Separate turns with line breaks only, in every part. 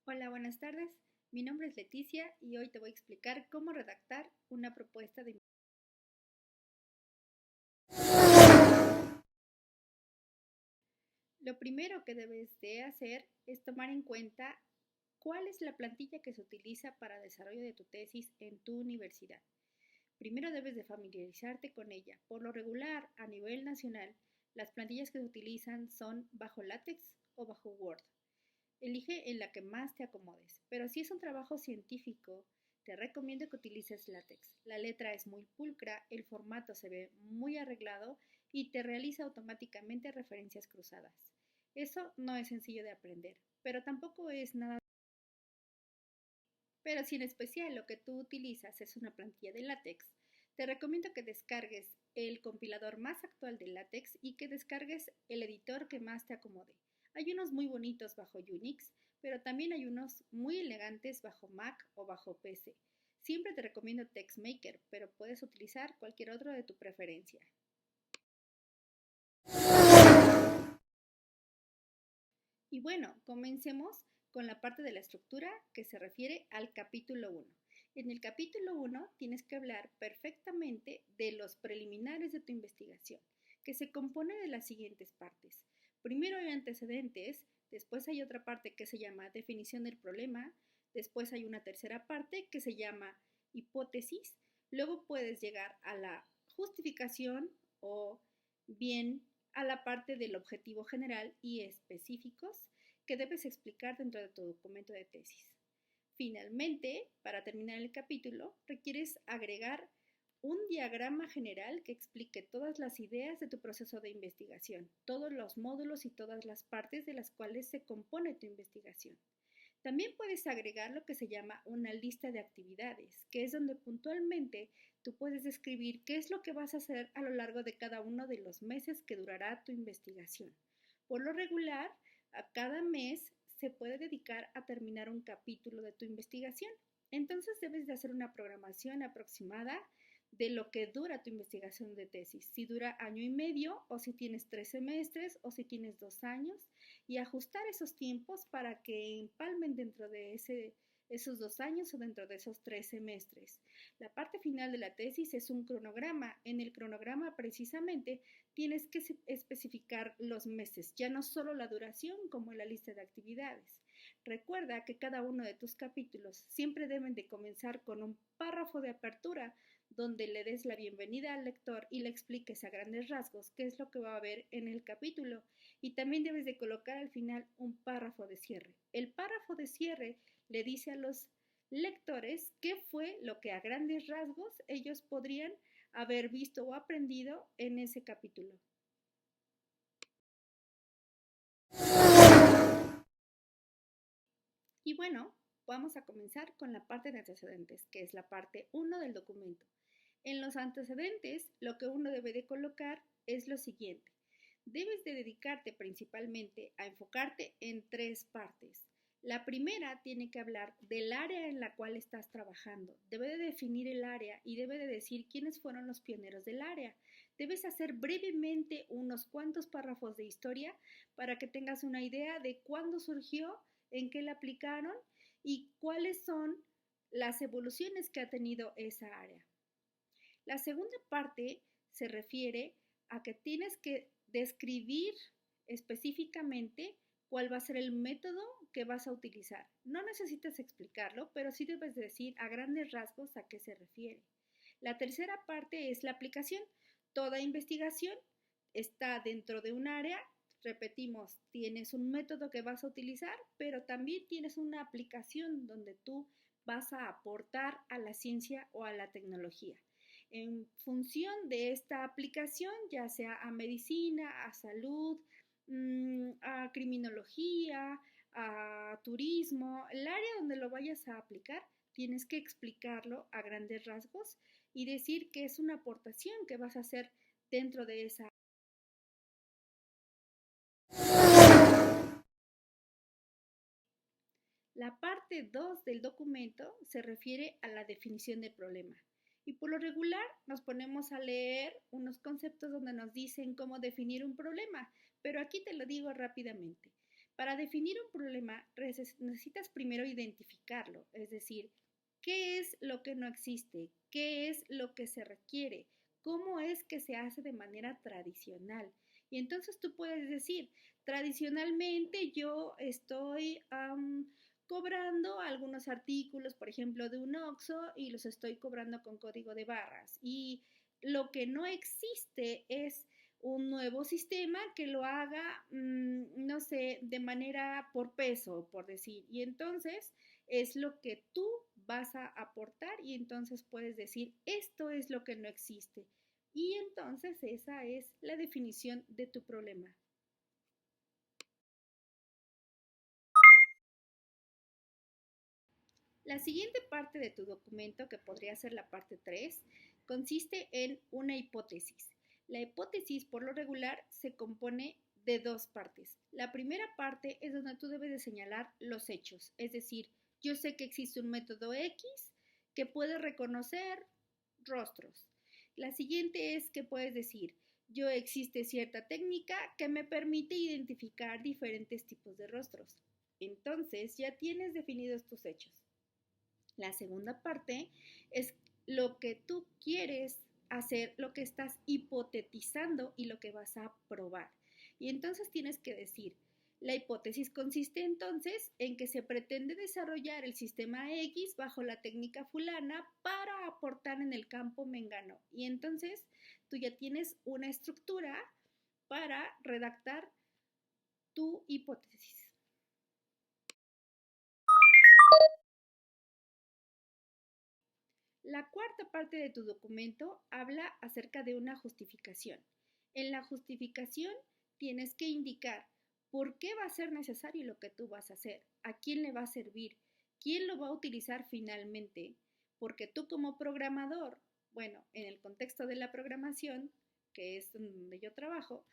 Hola, buenas tardes. Mi nombre es Leticia y hoy te voy a explicar cómo redactar una propuesta de... Lo primero que debes de hacer es tomar en cuenta cuál es la plantilla que se utiliza para el desarrollo de tu tesis en tu universidad. Primero debes de familiarizarte con ella. Por lo regular, a nivel nacional, las plantillas que se utilizan son bajo LaTeX o bajo Word. Elige en la que más te acomodes, pero si es un trabajo científico, te recomiendo que utilices látex. La letra es muy pulcra, el formato se ve muy arreglado y te realiza automáticamente referencias cruzadas. Eso no es sencillo de aprender, pero tampoco es nada. Pero si en especial lo que tú utilizas es una plantilla de látex, te recomiendo que descargues el compilador más actual de látex y que descargues el editor que más te acomode. Hay unos muy bonitos bajo Unix, pero también hay unos muy elegantes bajo Mac o bajo PC. Siempre te recomiendo TextMaker, pero puedes utilizar cualquier otro de tu preferencia. Y bueno, comencemos con la parte de la estructura que se refiere al capítulo 1. En el capítulo 1 tienes que hablar perfectamente de los preliminares de tu investigación, que se compone de las siguientes partes. Primero hay antecedentes, después hay otra parte que se llama definición del problema, después hay una tercera parte que se llama hipótesis, luego puedes llegar a la justificación o bien a la parte del objetivo general y específicos que debes explicar dentro de tu documento de tesis. Finalmente, para terminar el capítulo, requieres agregar un diagrama general que explique todas las ideas de tu proceso de investigación, todos los módulos y todas las partes de las cuales se compone tu investigación. También puedes agregar lo que se llama una lista de actividades, que es donde puntualmente tú puedes describir qué es lo que vas a hacer a lo largo de cada uno de los meses que durará tu investigación. Por lo regular, a cada mes se puede dedicar a terminar un capítulo de tu investigación. Entonces debes de hacer una programación aproximada de lo que dura tu investigación de tesis, si dura año y medio o si tienes 3 semestres o si tienes 2 años y ajustar esos tiempos para que empalmen dentro de esos 2 años o dentro de esos 3 semestres. La parte final de la tesis es un cronograma. En el cronograma precisamente tienes que especificar los meses, ya no solo la duración como en la lista de actividades. Recuerda que cada uno de tus capítulos siempre deben de comenzar con un párrafo de apertura donde le des la bienvenida al lector y le expliques a grandes rasgos qué es lo que va a ver en el capítulo. Y también debes de colocar al final un párrafo de cierre. El párrafo de cierre le dice a los lectores qué fue lo que a grandes rasgos ellos podrían haber visto o aprendido en ese capítulo. Y bueno, vamos a comenzar con la parte de antecedentes, que es la parte 1 del documento. En los antecedentes, lo que uno debe de colocar es lo siguiente. Debes de dedicarte principalmente a enfocarte en 3 partes. La primera tiene que hablar del área en la cual estás trabajando. Debe de definir el área y debe de decir quiénes fueron los pioneros del área. Debes hacer brevemente unos cuantos párrafos de historia para que tengas una idea de cuándo surgió, en qué la aplicaron y cuáles son las evoluciones que ha tenido esa área. La segunda parte se refiere a que tienes que describir específicamente cuál va a ser el método que vas a utilizar. No necesitas explicarlo, pero sí debes decir a grandes rasgos a qué se refiere. La tercera parte es la aplicación. Toda investigación está dentro de un área. Repetimos, tienes un método que vas a utilizar, pero también tienes una aplicación donde tú vas a aportar a la ciencia o a la tecnología en función de esta aplicación, ya sea a medicina, a salud, a criminología, a turismo, el área donde lo vayas a aplicar, tienes que explicarlo a grandes rasgos y decir que es una aportación que vas a hacer dentro de esa. La parte 2 del documento se refiere a la definición del problema. Y por lo regular nos ponemos a leer unos conceptos donde nos dicen cómo definir un problema, pero aquí te lo digo rápidamente. Para definir un problema necesitas primero identificarlo, es decir, ¿qué es lo que no existe? ¿Qué es lo que se requiere? ¿Cómo es que se hace de manera tradicional? Y entonces tú puedes decir, tradicionalmente yo estoy cobrando algunos artículos, por ejemplo, de un Oxxo y los estoy cobrando con código de barras. Y lo que no existe es un nuevo sistema que lo haga, no sé, de manera por peso, por decir. Y entonces es lo que tú vas a aportar y entonces puedes decir, esto es lo que no existe. Y entonces esa es la definición de tu problema. La siguiente parte de tu documento, que podría ser la parte 3, consiste en una hipótesis. La hipótesis, por lo regular, se compone de dos partes. La primera parte es donde tú debes de señalar los hechos, es decir, yo sé que existe un método X que puede reconocer rostros. La siguiente es que puedes decir, yo existe cierta técnica que me permite identificar diferentes tipos de rostros. Entonces ya tienes definidos tus hechos. La segunda parte es lo que tú quieres hacer, lo que estás hipotetizando y lo que vas a probar. Y entonces tienes que decir, la hipótesis consiste entonces en que se pretende desarrollar el sistema X bajo la técnica fulana para aportar en el campo mengano. Y entonces tú ya tienes una estructura para redactar tu hipótesis. La cuarta parte de tu documento habla acerca de una justificación. En la justificación tienes que indicar por qué va a ser necesario lo que tú vas a hacer, a quién le va a servir, quién lo va a utilizar finalmente, porque tú como programador, bueno, en el contexto de la programación, que es donde yo trabajo,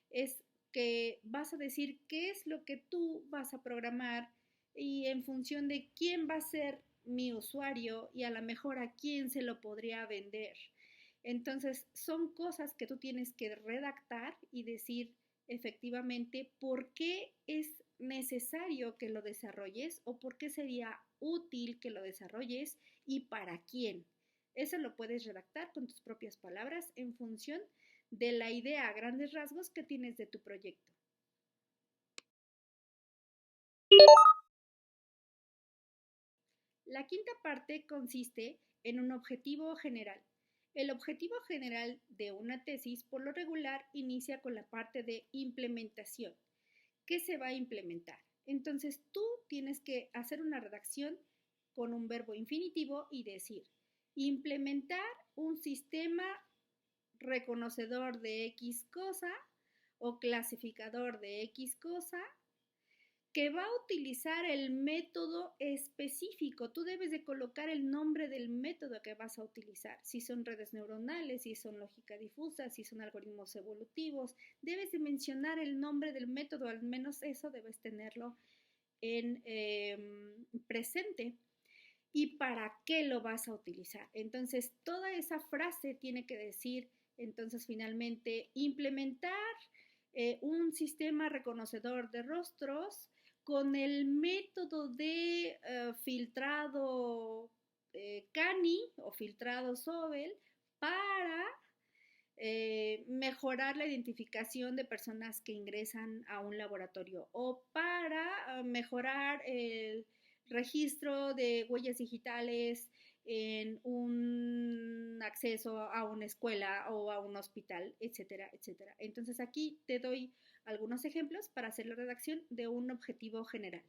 es que vas a decir qué es lo que tú vas a programar y en función de quién va a ser mi usuario y a lo mejor a quién se lo podría vender. Entonces, son cosas que tú tienes que redactar y decir efectivamente por qué es necesario que lo desarrolles o por qué sería útil que lo desarrolles y para quién. Eso lo puedes redactar con tus propias palabras en función de la idea a grandes rasgos que tienes de tu proyecto. La quinta parte consiste en un objetivo general. El objetivo general de una tesis, por lo regular, inicia con la parte de implementación. ¿Qué se va a implementar? Entonces tú tienes que hacer una redacción con un verbo infinitivo y decir, implementar un sistema reconocedor de X cosa o clasificador de X cosa que va a utilizar el método específico. Tú debes de colocar el nombre del método que vas a utilizar. Si son redes neuronales, si son lógica difusa, si son algoritmos evolutivos, debes de mencionar el nombre del método, al menos eso debes tenerlo en presente. ¿Y para qué lo vas a utilizar? Entonces, toda esa frase tiene que decir, entonces, finalmente, implementar un sistema reconocedor de rostros con el método de filtrado CANI o filtrado Sobel para mejorar la identificación de personas que ingresan a un laboratorio o para mejorar el registro de huellas digitales en un acceso a una escuela o a un hospital, etcétera, etcétera. Entonces aquí te doy algunos ejemplos para hacer la redacción de un objetivo general.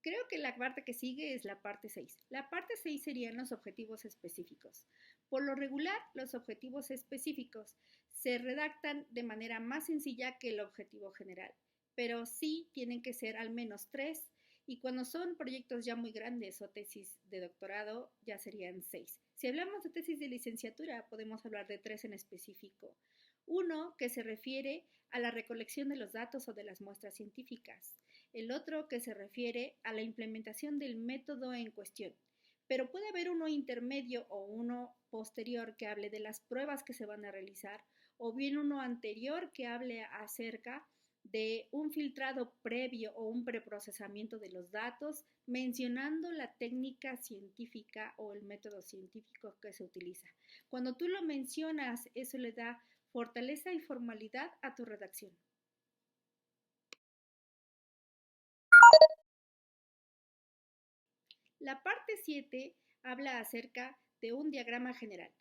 Creo que la parte que sigue es la parte 6. La parte 6 serían los objetivos específicos. Por lo regular, los objetivos específicos se redactan de manera más sencilla que el objetivo general, pero sí tienen que ser al menos 3 y cuando son proyectos ya muy grandes o tesis de doctorado ya serían 6. Si hablamos de tesis de licenciatura, podemos hablar de 3 en específico. Uno que se refiere a la recolección de los datos o de las muestras científicas. El otro que se refiere a la implementación del método en cuestión. pero puede haber uno intermedio o uno posterior que hable de las pruebas que se van a realizar, o bien uno anterior que hable acerca de un filtrado previo o un preprocesamiento de los datos, mencionando la técnica científica o el método científico que se utiliza. Cuando tú lo mencionas, eso le da fortaleza y formalidad a tu redacción. La parte 7 habla acerca de un diagrama general.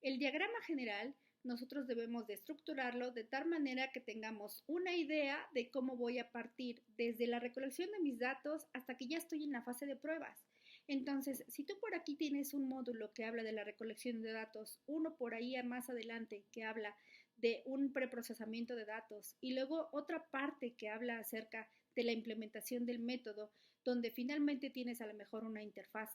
El diagrama general nosotros debemos de estructurarlo de tal manera que tengamos una idea de cómo voy a partir desde la recolección de mis datos hasta que ya estoy en la fase de pruebas. Entonces, si tú por aquí tienes un módulo que habla de la recolección de datos, uno por ahí más adelante que habla de un preprocesamiento de datos y luego otra parte que habla acerca de la implementación del método, donde finalmente tienes a lo mejor una interfaz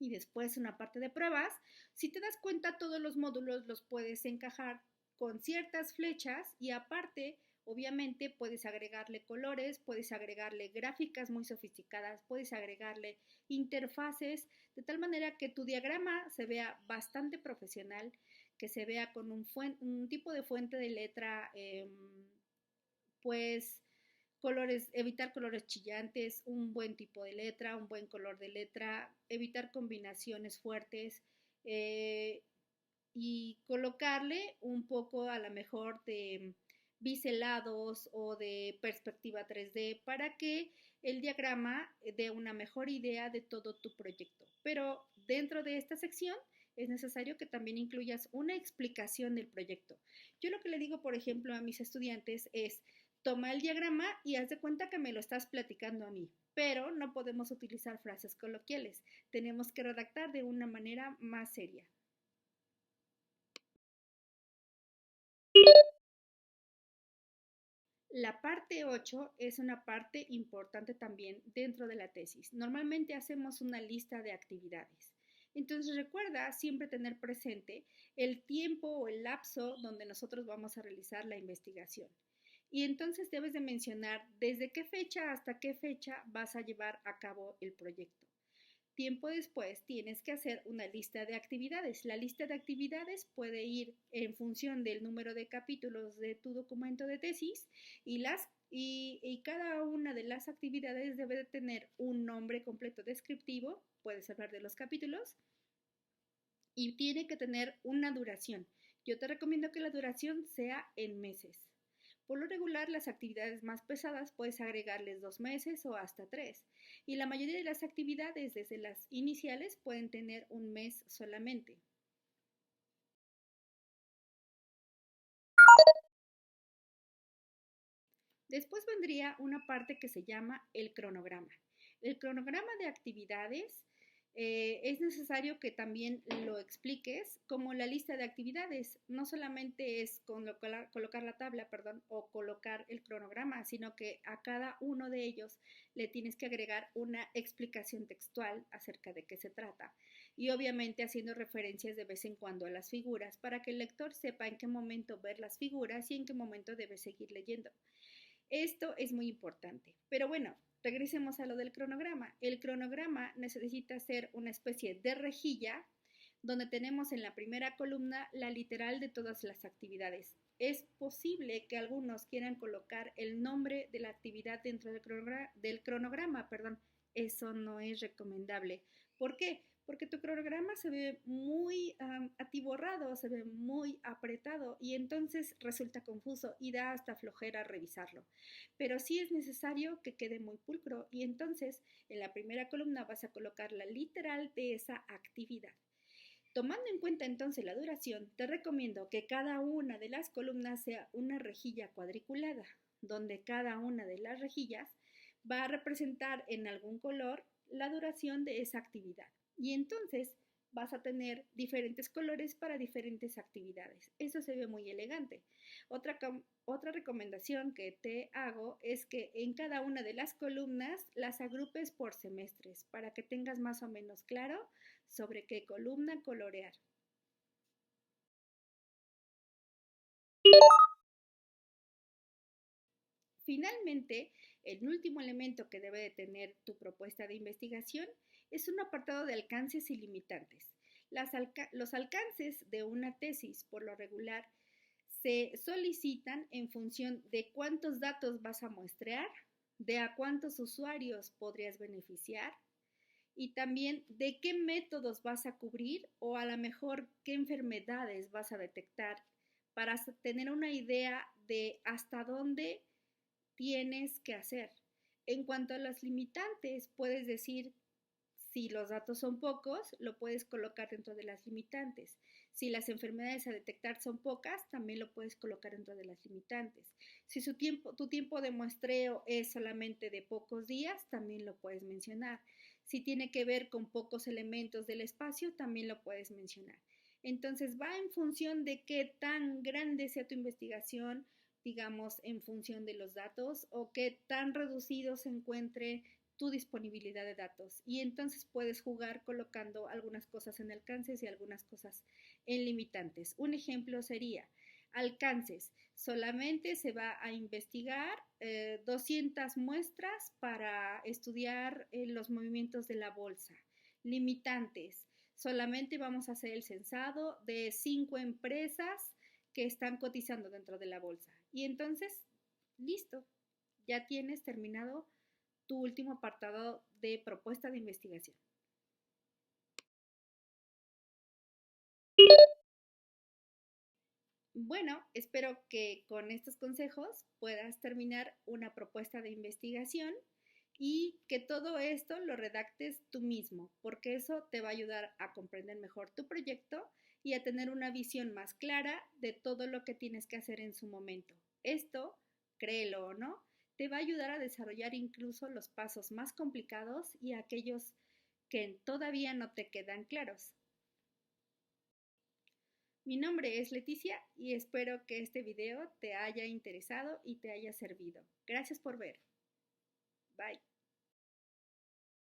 y después una parte de pruebas, si te das cuenta todos los módulos los puedes encajar con ciertas flechas y aparte obviamente puedes agregarle colores, puedes agregarle gráficas muy sofisticadas, puedes agregarle interfaces de tal manera que tu diagrama se vea bastante profesional, que se vea con un tipo de fuente de letra pues colores, evitar colores chillantes, un buen tipo de letra, un buen color de letra, evitar combinaciones fuertes y colocarle un poco a lo mejor de biselados o de perspectiva 3D para que el diagrama dé una mejor idea de todo tu proyecto. Pero dentro de esta sección es necesario que también incluyas una explicación del proyecto. Yo lo que le digo, por ejemplo, a mis estudiantes es, toma el diagrama y haz de cuenta que me lo estás platicando a mí, pero no podemos utilizar frases coloquiales, tenemos que redactar de una manera más seria. La parte 8 es una parte importante también dentro de la tesis. Normalmente hacemos una lista de actividades. Entonces recuerda siempre tener presente el tiempo o el lapso donde nosotros vamos a realizar la investigación. Y entonces debes de mencionar desde qué fecha hasta qué fecha vas a llevar a cabo el proyecto. Tiempo después tienes que hacer una lista de actividades. La lista de actividades puede ir en función del número de capítulos de tu documento de tesis y cada una de las actividades debe de tener un nombre completo descriptivo, puedes hablar de los capítulos, y tiene que tener una duración. Yo te recomiendo que la duración sea en meses. Por lo regular, las actividades más pesadas puedes agregarles 2 meses o hasta 3. Y la mayoría de las actividades, desde las iniciales, pueden tener un mes solamente. Después vendría una parte que se llama el cronograma. El cronograma de actividades es necesario que también lo expliques como la lista de actividades. No solamente es colocar la tabla, perdón, o colocar el cronograma, sino que a cada uno de ellos le tienes que agregar una explicación textual acerca de qué se trata. Y obviamente haciendo referencias de vez en cuando a las figuras para que el lector sepa en qué momento ver las figuras y en qué momento debe seguir leyendo. Esto es muy importante. Pero bueno, regresemos a lo del cronograma. El cronograma necesita ser una especie de rejilla donde tenemos en la primera columna la literal de todas las actividades. Es posible que algunos quieran colocar el nombre de la actividad dentro del cronograma, perdón. Eso no es recomendable. ¿Por qué? Porque tu cronograma se ve muy atiborrado, se ve muy apretado y entonces resulta confuso y da hasta flojera revisarlo. Pero sí es necesario que quede muy pulcro y entonces en la primera columna vas a colocar la literal de esa actividad. Tomando en cuenta entonces la duración, te recomiendo que cada una de las columnas sea una rejilla cuadriculada, donde cada una de las rejillas va a representar en algún color la duración de esa actividad. Y entonces vas a tener diferentes colores para diferentes actividades. Eso se ve muy elegante. Otra recomendación que te hago es que en cada una de las columnas las agrupes por semestres para que tengas más o menos claro sobre qué columna colorear. Finalmente, el último elemento que debe de tener tu propuesta de investigación es un apartado de alcances y limitantes. Los alcances de una tesis, por lo regular, se solicitan en función de cuántos datos vas a muestrear, de a cuántos usuarios podrías beneficiar y también de qué métodos vas a cubrir o a lo mejor qué enfermedades vas a detectar para tener una idea de hasta dónde tienes que hacer. En cuanto a las limitantes, puedes decir si los datos son pocos, lo puedes colocar dentro de las limitantes. Si las enfermedades a detectar son pocas, también lo puedes colocar dentro de las limitantes. Si tu tiempo de muestreo es solamente de pocos días, también lo puedes mencionar. Si tiene que ver con pocos elementos del espacio, también lo puedes mencionar. Entonces va en función de qué tan grande sea tu investigación, digamos, en función de los datos o qué tan reducido se encuentre tu disponibilidad de datos. Y entonces puedes jugar colocando algunas cosas en alcances y algunas cosas en limitantes. Un ejemplo sería alcances. Solamente se va a investigar 200 muestras para estudiar los movimientos de la bolsa. Limitantes. Solamente vamos a hacer el censado de 5 empresas que están cotizando dentro de la bolsa. Y entonces, listo, ya tienes terminado tu último apartado de propuesta de investigación. Bueno, espero que con estos consejos puedas terminar una propuesta de investigación y que todo esto lo redactes tú mismo, porque eso te va a ayudar a comprender mejor tu proyecto y a tener una visión más clara de todo lo que tienes que hacer en su momento. Esto, créelo o no, te va a ayudar a desarrollar incluso los pasos más complicados y aquellos que todavía no te quedan claros. Mi nombre es Leticia y espero que este video te haya interesado y te haya servido. Gracias por ver. Bye.